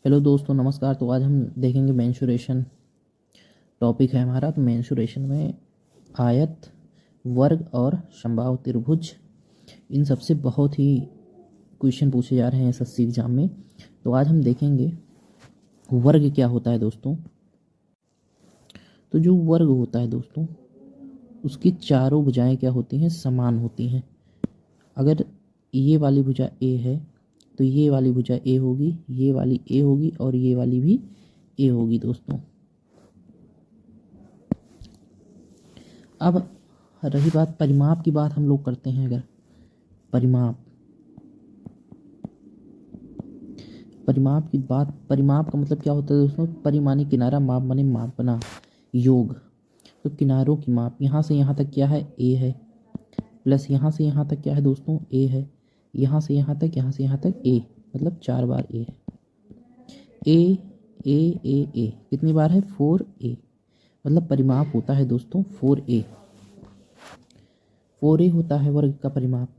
Hello दोस्तों, नमस्कार। तो आज हम देखेंगे मेंसुरेशन टॉपिक है हमारा। तो मेंसुरेशन में आयत, वर्ग और समबाहु त्रिभुज, इन सबसे बहुत ही क्वेश्चन पूछे जा रहे हैं एसएससी एग्जाम में। तो आज हम देखेंगे वर्ग क्या होता है दोस्तों। तो जो वर्ग होता है दोस्तों, उसकी चारों भुजाएं क्या होती हैं? समान होती हैं। अगर ये वाली भुजा ए है तो ये वाली भुजा ए होगी, ये वाली ए होगी और ये वाली भी ए होगी दोस्तों। अब रही बात परिमाप की, बात हम लोग करते हैं। अगर परिमाप परिमाप की बात, परिमाप का मतलब क्या होता है दोस्तों? परिमानी किनारा, माप माने मापना, योग। तो किनारों की माप यहाँ से यहाँ तक क्या है? ए है, प्लस यहाँ से यहाँ तक क्या है दोस्तों? ए है, यहाँ से यहाँ तक, यहाँ से यहाँ तक ए, मतलब 4 बार ए है। ए ए ए ए कितनी बार है? 4a। मतलब परिमाप होता है दोस्तों 4a। 4a होता है वर्ग का परिमाप।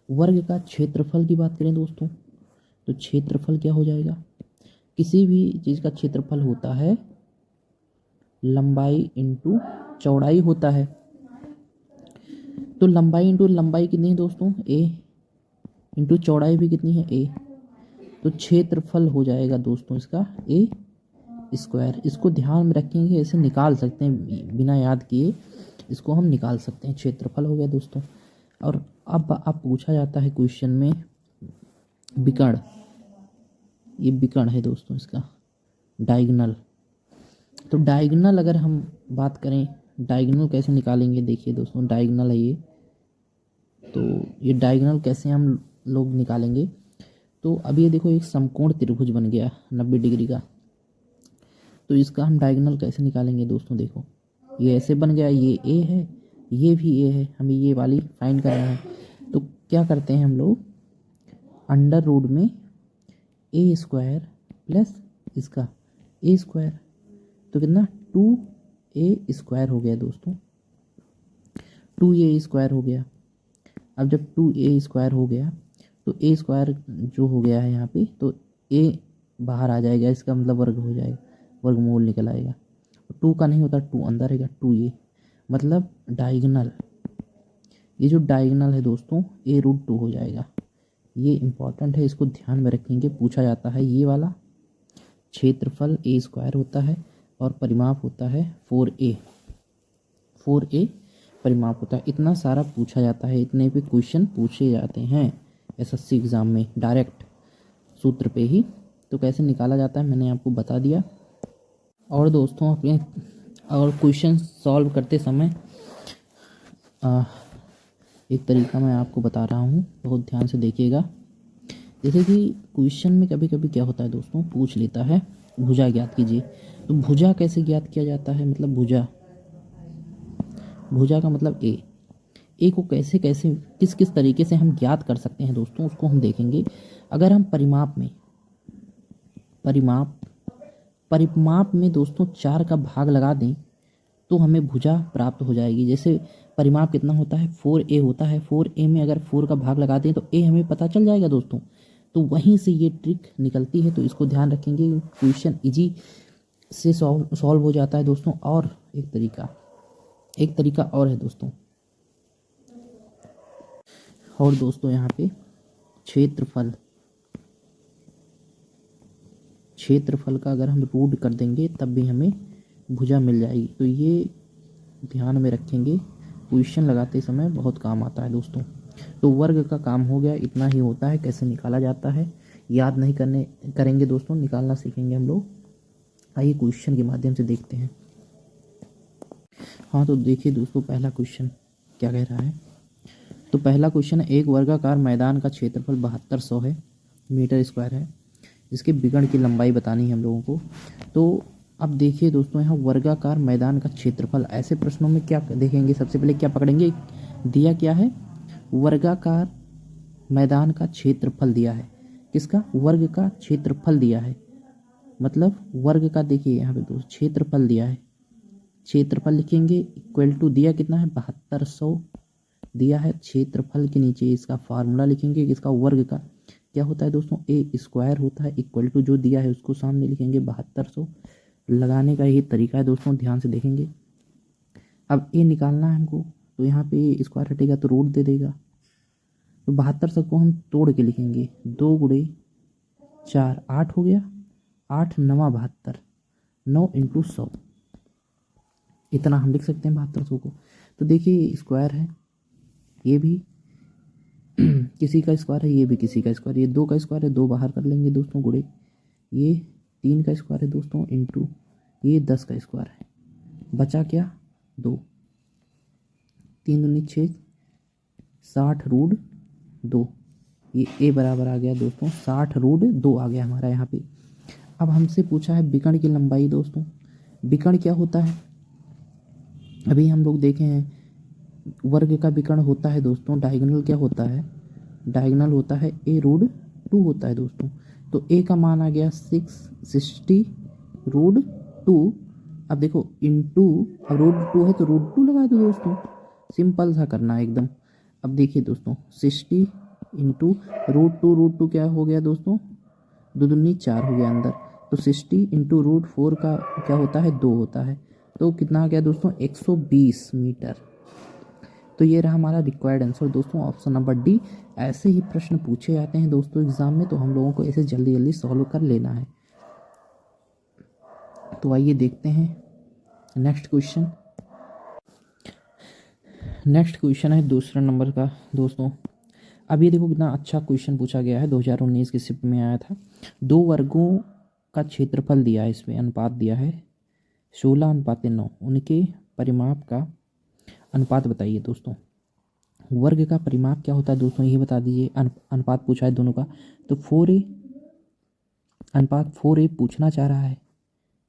वर्ग का क्षेत्रफल की बात करें दोस्तों, तो क्षेत्रफल क्या हो जाएगा? किसी भी चीज़ का क्षेत्रफल होता है लंबाई इंटू चौड़ाई होता है। तो लंबाई इंटू लंबाई कितनी है दोस्तों? a, इंटू चौड़ाई भी कितनी है? a। तो क्षेत्रफल हो जाएगा दोस्तों इसका a स्क्वायर। इसको ध्यान में रखेंगे, ऐसे निकाल सकते हैं बिना याद किए, इसको हम निकाल सकते हैं। क्षेत्रफल हो गया दोस्तों। और अब पूछा जाता है क्वेश्चन में विकर्ण। ये विकर्ण है दोस्तों इसका, डायगोनल। तो डायगोनल अगर हम बात करें, डायगोनल कैसे निकालेंगे? देखिए दोस्तों, डायगोनल है ये। तो ये डायगोनल कैसे हम लोग निकालेंगे? तो अब ये देखो, एक समकोण त्रिभुज बन गया 90 डिग्री का। तो इसका हम डायगोनल कैसे निकालेंगे दोस्तों? देखो, ये ऐसे बन गया, ये ए है, ये भी ए है, हमें ये वाली फाइंड करना है। तो क्या करते हैं हम लोग? अंडर रूट में ए स्क्वायर प्लस इसका ए स्क्वायर, तो कितना? 2a स्क्वायर हो गया दोस्तों। 2a स्क्वायर हो गया। अब जब 2a स्क्वायर हो गया तो a स्क्वायर जो हो गया है यहाँ पे, तो a बाहर आ जाएगा, इसका मतलब वर्ग हो जाएगा, वर्गमूल निकल आएगा। 2 का नहीं होता, 2 अंदर रहेगा, 2a मतलब डायगोनल। ये जो डायगोनल है दोस्तों, a√2 हो जाएगा। ये इम्पॉर्टेंट है, इसको ध्यान में रखेंगे। पूछा जाता है ये वाला। क्षेत्रफल a स्क्वायर होता है और परिमाप होता है 4a। 4a परिमाप होता है। इतना सारा पूछा जाता है, इतने पे क्वेश्चन पूछे जाते हैं एसएससी एग्ज़ाम में, डायरेक्ट सूत्र पे ही। तो कैसे निकाला जाता है मैंने आपको बता दिया। और दोस्तों, अपने और क्वेश्चन सॉल्व करते समय एक तरीका मैं आपको बता रहा हूँ, बहुत ध्यान से देखिएगा। जैसे कि क्वेश्चन में कभी कभी क्या होता है दोस्तों, पूछ लेता है भुजा ज्ञात कीजिए। तो भुजा कैसे ज्ञात किया जाता है? मतलब भुजा का मतलब ए को कैसे कैसे किस किस तरीके से हम ज्ञात कर सकते हैं दोस्तों, उसको हम देखेंगे। अगर हम परिमाप में दोस्तों 4 का भाग लगा दें तो हमें भुजा प्राप्त हो जाएगी। जैसे परिमाप कितना होता है? 4a होता है। 4a में अगर 4 का भाग लगा दें तो a हमें पता चल जाएगा दोस्तों। तो वहीं से ये ट्रिक निकलती है, तो इसको ध्यान रखेंगे। क्वेश्चन इजी से सॉल्व हो जाता है दोस्तों। और एक तरीका और है दोस्तों। और दोस्तों, यहाँ पे क्षेत्रफल का अगर हम रूट कर देंगे तब भी हमें भुजा मिल जाएगी। तो ये ध्यान में रखेंगे, क्वेश्चन लगाते समय बहुत काम आता है दोस्तों। तो वर्ग का काम हो गया, इतना ही होता है। कैसे निकाला जाता है याद नहीं करेंगे दोस्तों, निकालना सीखेंगे हम लोग। आइए क्वेश्चन के माध्यम से देखते हैं। हाँ, तो देखिए दोस्तों, पहला क्वेश्चन क्या कह रहा है। तो पहला क्वेश्चन है, एक वर्गाकार मैदान का क्षेत्रफल 7200 है, मीटर स्क्वायर है। इसके विकर्ण की लंबाई बतानी है हम लोगों को। तो अब देखिए दोस्तों, यहाँ वर्गाकार मैदान का क्षेत्रफल, ऐसे प्रश्नों में क्या देखेंगे? सबसे पहले क्या पकड़ेंगे? दिया क्या है? वर्गाकार मैदान का क्षेत्रफल दिया है। किसका? वर्ग का क्षेत्रफल दिया है, मतलब वर्ग का। देखिए यहाँ पे दोस्तों क्षेत्रफल दिया है, क्षेत्रफल लिखेंगे इक्वल टू, दिया कितना है? 7200 दिया है। क्षेत्रफल के नीचे इसका फार्मूला लिखेंगे, किसका? वर्ग का। क्या होता है दोस्तों, ए स्क्वायर होता है इक्वल टू जो दिया है उसको सामने लिखेंगे 7200। लगाने का ये तरीका है दोस्तों, ध्यान से देखेंगे। अब ए निकालना है हमको, तो यहाँ पे स्क्वायर हटेगा तो रूट दे देगा। तो 7200 को हम तोड़ के लिखेंगे, 2 गुणे 4 8 हो गया, 8 नवा 72, 9 इंटू 100, इतना हम लिख सकते हैं 7200 को। तो देखिए स्क्वायर है, ये भी किसी का स्क्वायर है, ये भी किसी का स्क्वायर, ये 2 का स्क्वायर है, 2 बाहर कर लेंगे दोस्तों, गुणे ये 3 का स्क्वायर है दोस्तों, इंटू ये 10 का स्क्वायर है, बचा क्या 2, 3 दूनी 6, 60 रूट 2, ये ए बराबर आ गया दोस्तों 60 रूट 2 आ गया हमारा यहाँ पे। अब हमसे पूछा है विकर्ण की लंबाई दोस्तों। विकर्ण क्या होता है, अभी हम लोग देखे हैं वर्ग का विकर्ण होता है दोस्तों डायगोनल, क्या होता है डायगोनल होता है ए रूट 2 होता है दोस्तों। तो ए का मान आ गया 660 रूट 2। अब देखो इंटू, अब रूट 2 है तो रूट 2 लगा दो दोस्तों, सिंपल सा करना है एकदम। अब देखिए दोस्तों 60 इंटू रूट टू क्या हो गया दोस्तों, 2 दूनी 4 हो गया अंदर। तो 60 इंटू रूट 4 का क्या होता है 2 होता है, तो कितना आ गया दोस्तों 120 मीटर। तो ये रहा हमारा रिक्वायर्ड आंसर दोस्तों, ऑप्शन नंबर डी। ऐसे ही प्रश्न पूछे जाते हैं दोस्तों एग्जाम में, तो हम लोगों को ऐसे जल्दी जल्दी सॉल्व कर लेना है। तो आइए देखते हैं नेक्स्ट क्वेश्चन। नेक्स्ट क्वेश्चन है दूसरा नंबर का दोस्तों। अब ये देखो कितना अच्छा क्वेश्चन पूछा गया है, 2019 की शिफ्ट में आया था। 2 वर्गों का क्षेत्रफल दिया है, इसमें अनुपात दिया है 16:9, उनके परिमाप का अनुपात बताइए दोस्तों। वर्ग का परिमाप क्या होता है दोस्तों ये बता दीजिए। अनुपात पूछा है दोनों का, तो 4a अनुपात 4a पूछना चाह रहा है,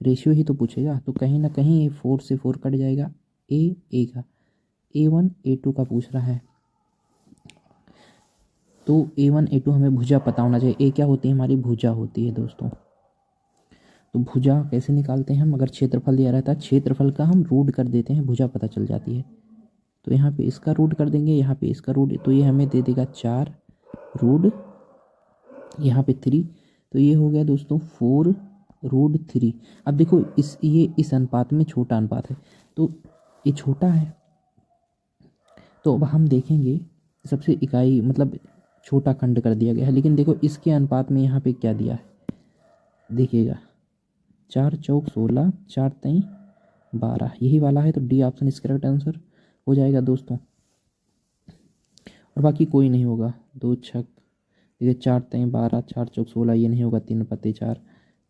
रेशियो ही तो पूछेगा, तो कहीं ना कहीं ये 4 से 4 कट जाएगा, ए का a1 a2 का पूछ रहा है। तो a1 a2 हमें भुजा पता होना चाहिए। ए क्या होती है हमारी भुजा होती है दोस्तों। तो भुजा कैसे निकालते हैं हम, अगर क्षेत्रफल दिया रहता है क्षेत्रफल का हम रूट कर देते हैं, भुजा पता चल जाती है। तो यहाँ पे इसका रूट कर देंगे, यहाँ पे इसका रूट, तो ये हमें दे देगा 4 रूट, यहाँ पे 3, तो ये हो गया दोस्तों 4 रूट 3। अब देखो ये इस अनुपात में छोटा अनुपात है, तो ये छोटा है, तो अब हम देखेंगे सबसे इकाई मतलब छोटा खंड कर दिया गया है। लेकिन देखो इसके अनुपात में यहाँ पे क्या दिया है देखिएगा, 4 चौक 16, 4 3 12, यही वाला है। तो डी ऑप्शन इसका करेक्ट आंसर हो जाएगा दोस्तों, और बाकी कोई नहीं होगा। 2 छक देखिए 4 3 12, 4 चौक 16, ये नहीं होगा, 3 पत्ते 4,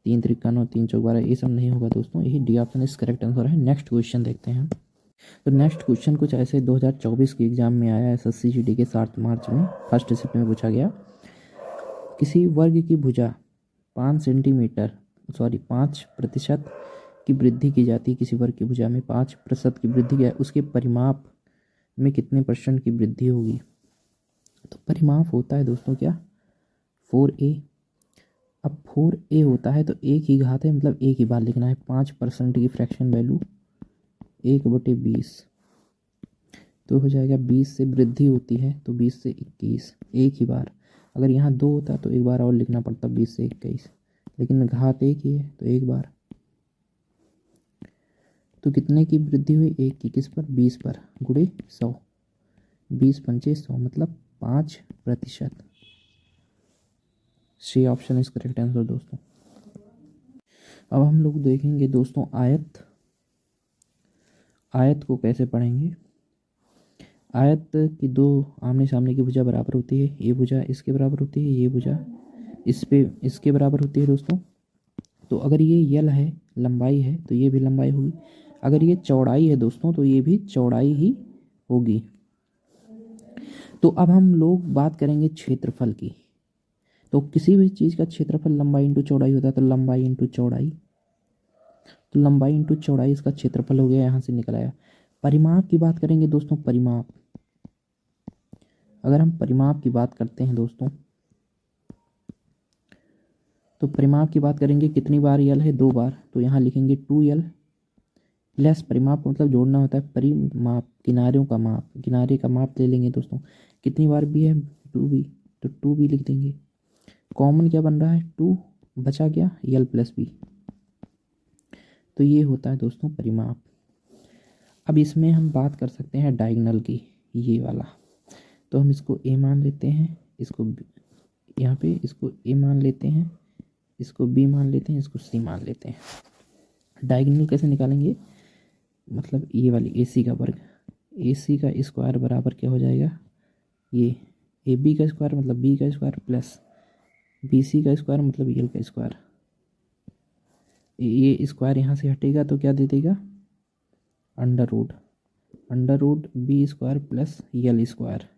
3 त्रिका 9, 3 चौक 12, ये सब नहीं होगा दोस्तों, यही डी ऑप्शन इस करेक्ट आंसर है। नेक्स्ट क्वेश्चन देखते हैं। तो नेक्स्ट क्वेश्चन कुछ ऐसे 2024 के एग्जाम में आया, SSC GD के 7 मार्च में फर्स्ट शिफ्ट में पूछा गया। किसी वर्ग की भुजा 5% की वृद्धि की जाती है, किसी वर्ग की भुजा में 5% की वृद्धि की, उसके परिमाप में कितने % की वृद्धि होगी। तो परिमाप होता है दोस्तों क्या 4a। अब 4a होता है तो एक ही घात है, मतलब एक ही बार लिखना है। 5% की फ्रैक्शन वैल्यू 1/20, तो हो जाएगा 20 से वृद्धि होती है तो 20 से 21, एक ही बार। अगर यहाँ 2 होता तो एक बार और लिखना पड़ता 20 से 21, लेकिन घात एक ही है तो एक बार। तो कितने की वृद्धि हुई, एक की, किस पर 20 पर, गुणे 100, 20 पंचे 100 मतलब 5%। C option is correct answer दोस्तों। अब हम लोग देखेंगे दोस्तों आयत को कैसे पढ़ेंगे। आयत की 2 आमने सामने की भुजा बराबर होती है, ये भुजा इसके बराबर होती है, ये भुजा इसके बराबर होती है दोस्तों। तो अगर ये यल है, लंबाई है, तो ये भी लंबाई होगी। अगर ये चौड़ाई है दोस्तों तो ये भी चौड़ाई ही होगी। तो अब हम लोग बात करेंगे क्षेत्रफल की। तो किसी भी चीज़ का क्षेत्रफल लंबाई इंटू चौड़ाई होता है, तो लंबाई इंटू चौड़ाई, तो लंबाई इंटू चौड़ाई इसका क्षेत्रफल हो गया, यहाँ से निकल आया। परिमाप की बात करेंगे दोस्तों, परिमाप, अगर हम परिमाप की बात करते हैं दोस्तों, तो परिमाप की बात करेंगे कितनी बार यल है, 2 बार, तो यहाँ लिखेंगे 2l प्लस परिमाप मतलब जोड़ना होता है, परिमाप किनारों का माप, किनारे का माप ले लेंगे दोस्तों। कितनी बार भी है 2b, तो 2b लिख देंगे। कॉमन क्या बन रहा है, 2 बचा क्या, यल प्लस बी। तो ये होता है दोस्तों परिमाप। अब इसमें हम बात कर सकते हैं डायगोनल की, ये वाला। तो हम इसको ए मान लेते हैं, इसको यहाँ पे इसको ए मान लेते हैं, इसको बी मान लेते हैं, इसको सी मान लेते हैं। डायगोनल कैसे निकालेंगे, मतलब ये वाली ए सी का वर्ग, ए सी का स्क्वायर बराबर क्या हो जाएगा, ये ए बी का स्क्वायर मतलब बी का स्क्वायर प्लस बी सी का स्क्वायर मतलब यल का स्क्वायर। ये स्क्वायर यहाँ से हटेगा तो क्या दे देगा, under root B square plus L square.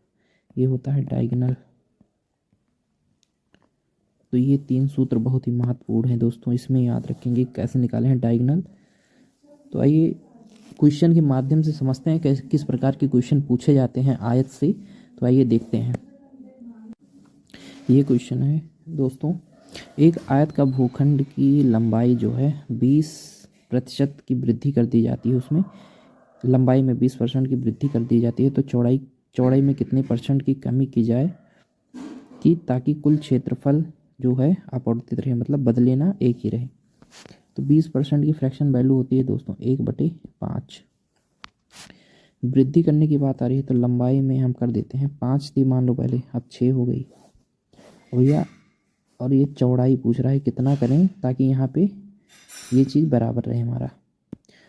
ये होता है डायगोनल। तो ये 3 सूत्र बहुत ही महत्वपूर्ण हैं दोस्तों, इसमें याद रखेंगे कैसे निकाले हैं डायगोनल। तो आइए क्वेश्चन के माध्यम से समझते हैं कैसे किस प्रकार के क्वेश्चन पूछे जाते हैं आयत से। तो आइए देखते हैं। ये क्वेश्चन है दोस्तों, एक आयत का भूखंड की लंबाई जो है 20% की वृद्धि कर दी जाती है, उसमें लंबाई में 20% की वृद्धि कर दी जाती है, तो चौड़ाई में कितने % की कमी की जाए कि ताकि कुल क्षेत्रफल जो है अपरिवर्तित रहे, मतलब बदले ना, एक ही रहे। तो 20% की फ्रैक्शन वैल्यू होती है दोस्तों 1/5। वृद्धि करने की बात आ रही है तो लंबाई में हम कर देते हैं 5 थी मान लो पहले, अब 6 हो गई भैया। और ये चौड़ाई पूछ रहा है कितना करें ताकि यहाँ पे ये चीज़ बराबर रहे हमारा।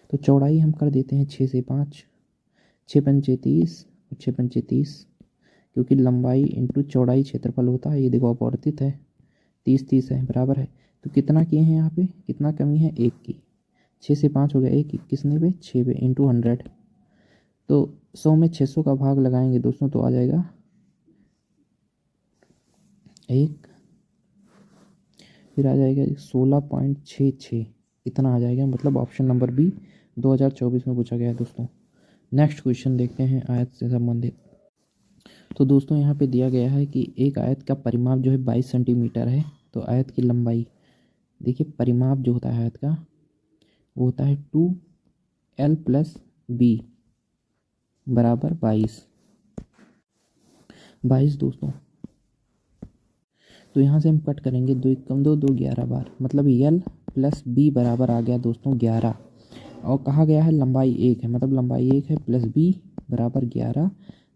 तो चौड़ाई हम कर देते हैं 6 से 5, 6 पंचे 30 और 6 पंचे 30, क्योंकि लंबाई इंटू चौड़ाई क्षेत्रफल होता है। ये देखो अपवर्तित है, 30 है, बराबर है। तो कितना किए हैं यहाँ पे, कितना कमी है, 1 की। 6 से 5 हो गया, 1 किसने पे, 6 पे, इंटू 100। तो 100 में 600 का भाग लगाएंगे दोस्तों तो आ जाएगा 1, फिर आ जाएगा 16.66, इतना आ जाएगा। मतलब ऑप्शन नंबर बी 2024 में पूछा गया है दोस्तों। नेक्स्ट क्वेश्चन देखते हैं आयत से संबंधित। तो दोस्तों यहाँ पे दिया गया है कि एक आयत का परिमाप जो है 22 सेंटीमीटर है। तो आयत की लंबाई, देखिए परिमाप जो होता है आयत का वो होता है 2l + b बराबर 22 दोस्तों। तो यहाँ से हम कट करेंगे, 2 कम 2 2 11 बार, मतलब l + b बराबर आ गया दोस्तों 11। और कहा गया है लंबाई 1 है, मतलब लंबाई 1 है प्लस b बराबर 11।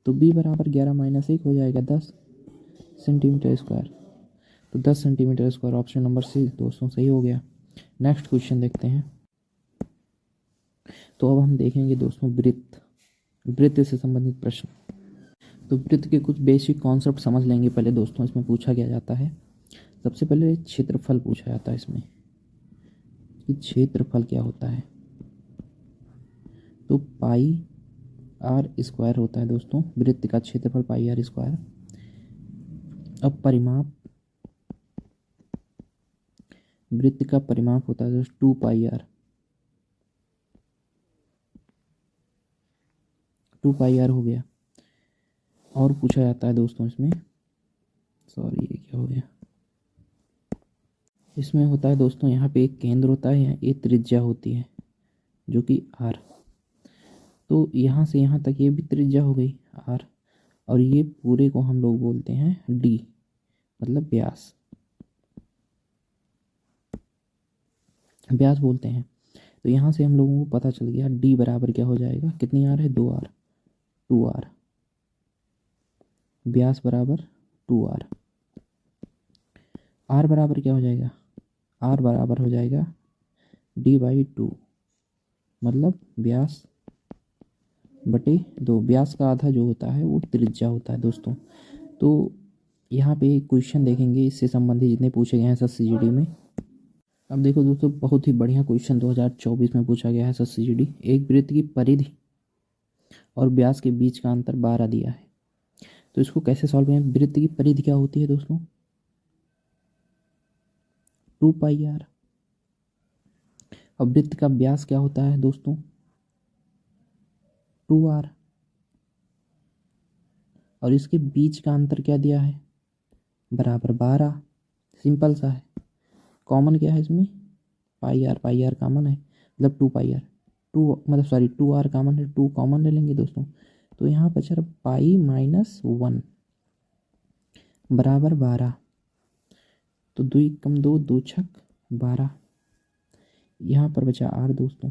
तो b बराबर 11 - 1 हो जाएगा 10 सेंटीमीटर स्क्वायर। तो 10 centimetre square, option number C दोस्तों सही हो गया। नेक्स्ट क्वेश्चन देखते हैं। तो अब हम देखेंगे दोस्तों वृत्त से संबंधित प्रश्न। तो वृत्त के कुछ बेसिक कॉन्सेप्ट समझ लेंगे पहले दोस्तों। इसमें पूछा क्या जाता है, सबसे पहले क्षेत्रफल पूछा जाता है इसमें कि क्षेत्रफल क्या होता है। तो पाई आर स्क्वायर होता है दोस्तों वृत्त का क्षेत्रफल, पाई आर स्क्वायर। अब परिमाप, वृत्त का परिमाप होता है दोस्तों 2 पाई आर हो गया। और पूछा जाता है दोस्तों इसमें, सॉरी ये क्या हो गया, इसमें होता है दोस्तों यहाँ पे एक केंद्र होता है, ये त्रिज्या होती है जो कि r। तो यहाँ से यहाँ तक ये भी त्रिज्या हो गई r, और ये पूरे को हम लोग बोलते हैं d, मतलब व्यास बोलते हैं। तो यहाँ से हम लोगों को पता चल गया d बराबर क्या हो जाएगा, कितनी r है, 2r, व्यास बराबर 2r। r बराबर क्या हो जाएगा, r बराबर हो जाएगा d/2, मतलब व्यास बटे 2। व्यास का आधा जो होता है वो त्रिज्या होता है दोस्तों। तो यहाँ पे क्वेश्चन देखेंगे इससे संबंधित जितने पूछे गए हैं SSCGD में। अब देखो दोस्तों, बहुत ही बढ़िया क्वेश्चन 2024 में पूछा गया है SSCGD। एक वृत्त की परिधि और व्यास के बीच का अंतर 12 दिया है। तो इसको कैसे सॉल्व करें। वृत्त की परिधि क्या होती है दोस्तों, 2 पाई आर। और वृत्त का व्यास क्या होता है दोस्तों, 2r। और इसके बीच का अंतर क्या दिया है, बराबर 12। सिंपल सा है। कॉमन क्या है इसमें, पाई आर कॉमन है, मतलब 2 पाई आर, 2r कॉमन है, 2 कॉमन ले लेंगे दोस्तों। तो यहाँ पर चल पाई -1 बराबर 12। तो 2 कम 2, 2 छक 12। यहाँ पर बचा r दोस्तों।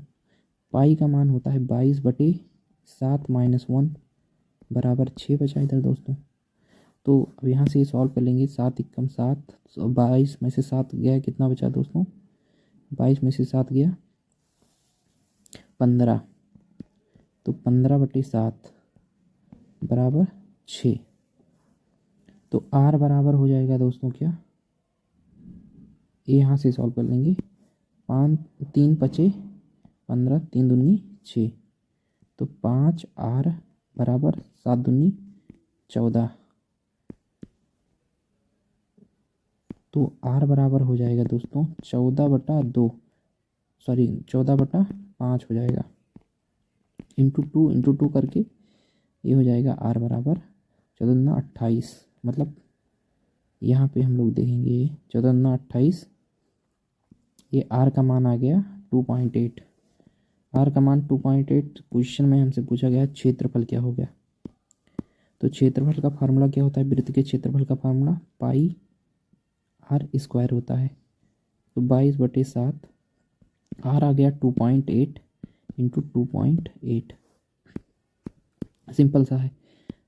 पाई का मान होता है 22/7 - 1 बराबर 6 बचा इधर दोस्तों। तो अब यहाँ से सॉल्व कर लेंगे। 7 कम 7, 22 में से 7 गया, कितना बचा दोस्तों? 22 में से 7 गया 15। तो 15/7 बराबर 6। तो r बराबर हो जाएगा दोस्तों क्या, ये यहाँ से सॉल्व कर लेंगे। 5 3 पचे 15, 3 दूनी 6, तो 5r बराबर 7 दूनी 14। तो r बराबर हो जाएगा दोस्तों 14/2, सॉरी 14/5 हो जाएगा। इंटू टू करके ये हो जाएगा r बराबर 14 28। मतलब यहाँ पे हम लोग देखेंगे 14 28, ये r का मान आ गया 2.8। r का मान 2.8। क्वेश्चन में हमसे पूछा गया क्षेत्रफल क्या हो गया। तो क्षेत्रफल का फार्मूला क्या होता है? वृत्त के क्षेत्रफल का फार्मूला पाई r² होता है। तो 22/7, r आ गया 2.8 इंटू 2.8, सिंपल सा है।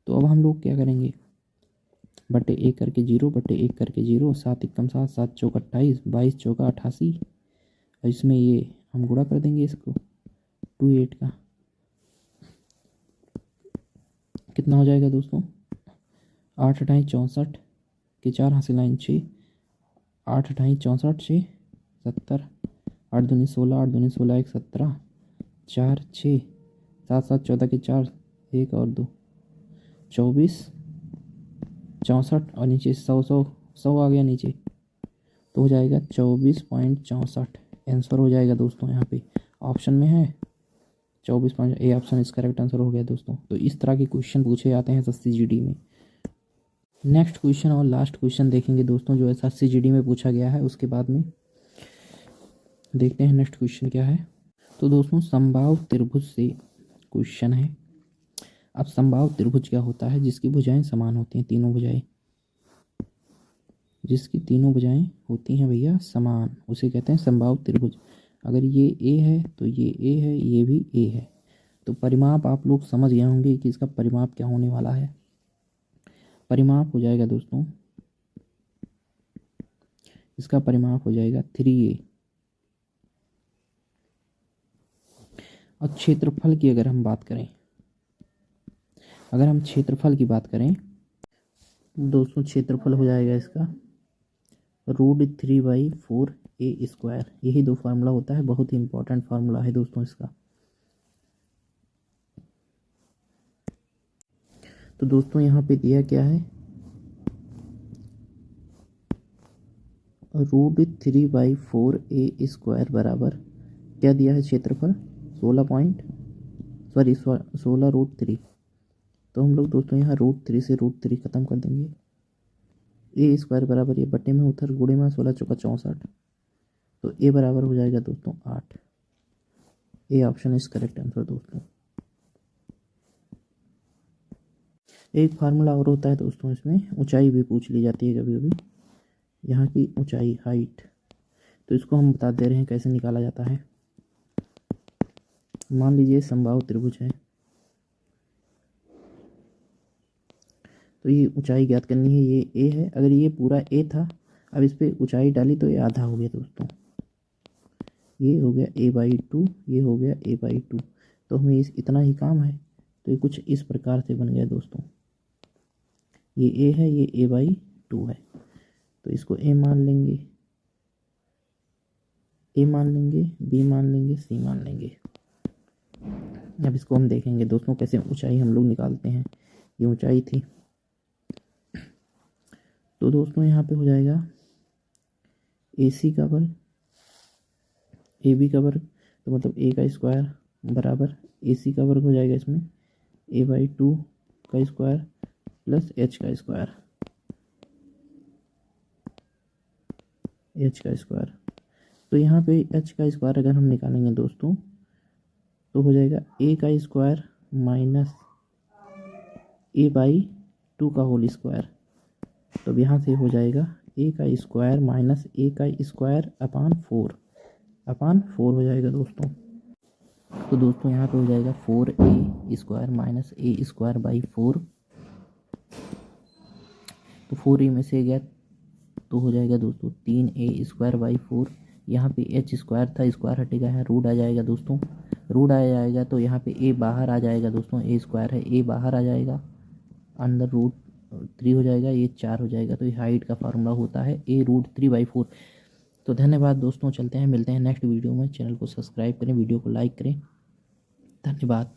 तो अब हम लोग क्या करेंगे, बटे 1 करके 0, बटे 1 करके 0, 7 कम 7, 7 चौक 28, 22 चौका 88। और इसमें ये हम गुणा कर देंगे इसको 28 का, कितना हो जाएगा दोस्तों? 8 28 64 के 4 हासिल लाइन 6, 8 28 64 6 70, 8 दूनी 16, 8 दूनी 16 1 17, 4 6 7 7 14 के 4 1 और 2 24 64, और नीचे 100 आ गया नीचे, तो हो जाएगा 24.64। आंसर हो जाएगा दोस्तों, यहाँ पे ऑप्शन में है 24. ए ऑप्शन इसका करेक्ट आंसर हो गया दोस्तों। तो इस तरह के क्वेश्चन पूछे जाते हैं एसएससी जीडी में। नेक्स्ट क्वेश्चन और लास्ट क्वेश्चन देखेंगे दोस्तों जो एसएससी जीडी में पूछा गया है, उसके बाद में देखते हैं नेक्स्ट क्वेश्चन क्या है। तो दोस्तों समबाहु त्रिभुज से क्वेश्चन है। अब समबाहु त्रिभुज क्या होता है? जिसकी भुजाएं समान होती हैं, तीनों भुजाएं, जिसकी तीनों भुजाएं होती हैं भैया समान, उसे कहते हैं समबाहु त्रिभुज। अगर ये ए है तो ये ए है, ये भी ए है। तो परिमाप आप लोग समझ गए होंगे कि इसका परिमाप क्या होने वाला है। परिमाप हो जाएगा दोस्तों, इसका परिमाप हो जाएगा 3a। और क्षेत्रफल की अगर हम बात करें, अगर हम क्षेत्रफल की बात करें दोस्तों, क्षेत्रफल हो जाएगा इसका √3/4a²। यही दो फार्मूला होता है, बहुत ही इंपॉर्टेंट फार्मूला है दोस्तों इसका। तो दोस्तों यहाँ पे दिया क्या है, √3/4a² बराबर क्या दिया है क्षेत्रफल 16√3। तो हम लोग दोस्तों यहाँ √3 से √3 खत्म कर देंगे। a² बराबर ये बटे में उधर गुणे में 16 चौका 64, तो a बराबर हो जाएगा दोस्तों 8। A option is correct answer दोस्तों। एक फार्मूला और होता है दोस्तों, इसमें ऊंचाई भी पूछ ली जाती है कभी कभी, यहाँ की ऊंचाई हाइट। तो इसको हम बता दे रहे हैं कैसे निकाला जाता है। मान लीजिए समबाहु त्रिभुज है, तो ये ऊंचाई ज्ञात करनी है। ये ए है, अगर ये पूरा ए था, अब इस पर ऊंचाई डाली तो ये आधा हो गया दोस्तों। ये हो गया a/2, ये हो गया a/2। तो हमें इतना ही काम है। तो ये कुछ इस प्रकार से बन गया दोस्तों। ये a है, ये a/2 है, तो इसको a मान लेंगे, a मान लेंगे, b मान लेंगे, c मान लेंगे। अब इसको हम देखेंगे दोस्तों कैसे ऊंचाई हम लोग निकालते हैं। ये ऊंचाई थी, तो दोस्तों यहाँ पे हो जाएगा AC का वर्ग, AB का वर्ग, तो मतलब A का स्क्वायर बराबर AC का वर्ग हो जाएगा इसमें a/2 का स्क्वायर प्लस h का स्क्वायर, h का स्क्वायर। तो यहाँ पे h का स्क्वायर अगर हम निकालेंगे दोस्तों, तो हो जाएगा a का स्क्वायर माइनस a/2 का होल स्क्वायर। तो यहाँ से हो जाएगा ए का स्क्वायर माइनस ए का स्क्वायर अपान 4 हो जाएगा दोस्तों। तो दोस्तों यहाँ पे हो जाएगा 4a square minus A square by 4। तो 4a में से गया तो हो जाएगा दोस्तों 3a स्क्वायर बाई 4। यहाँ पे एच स्क्वायर था, स्क्वायर हटेगा, यहाँ रूट आ जाएगा दोस्तों। रूट आ जाएगा तो यहाँ पे a बाहर आ जाएगा दोस्तों, a स्क्वायर है, a बाहर आ जाएगा, अंदर √3 हो जाएगा, ये 4 हो जाएगा। तो ये हाइट का फार्मूला होता है a√3/4। तो धन्यवाद दोस्तों, चलते हैं, मिलते हैं नेक्स्ट वीडियो में। चैनल को सब्सक्राइब करें, वीडियो को लाइक करें। धन्यवाद।